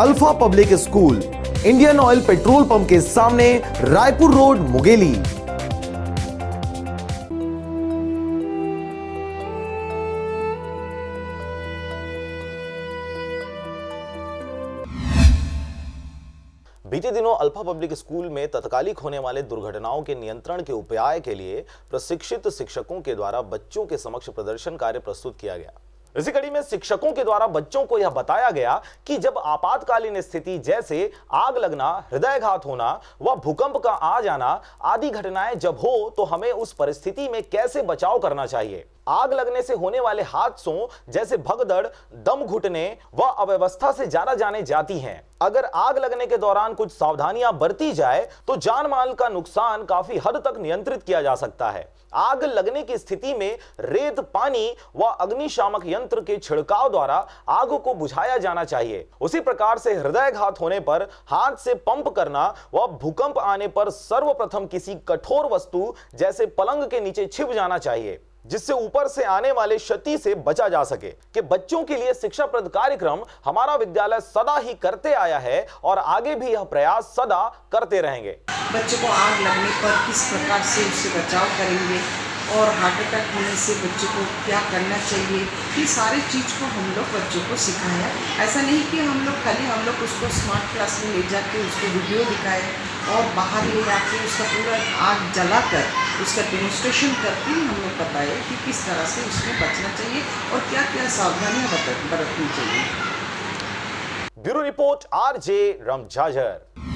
Alpha public school, Indian oil petrol pump के सामने, Raipur road, Mungeli. बीते दिनों अल्फा पब्लिक स्कूल में तत्कालिक होने वाले दुर्घटनाओं के नियंत्रण के उपाय के लिए प्रशिक्षित शिक्षकों के द्वारा बच्चों के समक्ष प्रदर्शन कार्य प्रस्तुत किया गया। इसी कड़ी में शिक्षकों के द्वारा बच्चों को यह बताया गया कि जब आपातकालीन स्थिति जैसे आग लगना, हृदयघात होना व भूकंप का आ जाना आदि घटनाएं जब हो तो हमें उस परिस्थिति में कैसे बचाव करना चाहिए। आग लगने से होने वाले हादसों जैसे भगदड़, दम घुटने व अव्यवस्था से जाना जाने जाती हैं। अगर आग लगने के दौरान कुछ सावधानियां बरती जाए तो जान माल का नुकसान काफी हद तक नियंत्रित किया जा सकता है। आग लगने की स्थिति में रेत, पानी व अग्निशामक यंत्र के छिड़काव द्वारा आग को बुझाया जाना चाहिए। उसी प्रकार से हृदयघात होने पर हाथ से पंप करना व भूकंप आने पर सर्वप्रथम किसी कठोर वस्तु जैसे पलंग के नीचे छिप जाना चाहिए, जिससे ऊपर से आने वाले क्षति से बचा जा सके। कि बच्चों के लिए शिक्षाप्रद कार्यक्रम हमारा विद्यालय सदा ही करते आया है और आगे भी यह प्रयास सदा करते रहेंगे। बच्चों को आग लगने पर किस प्रकार से उससे बचाव करेंगे और हार्ट अटैक होने से बच्चों को क्या करना चाहिए, ये सारी चीज़ को हम लोग बच्चों को सिखाया। ऐसा नहीं कि हम लोग उसको स्मार्ट क्लास में ले जाके उसको वीडियो दिखाए और बाहर ले जाके उसका पूरा आग जलाकर उसका डेमोन्स्ट्रेशन करके हम लोग बताए कि किस तरह से उसमें बचना चाहिए और क्या क्या सावधानियां बरतनी चाहिए। Bureau report, RJ रमझाझर।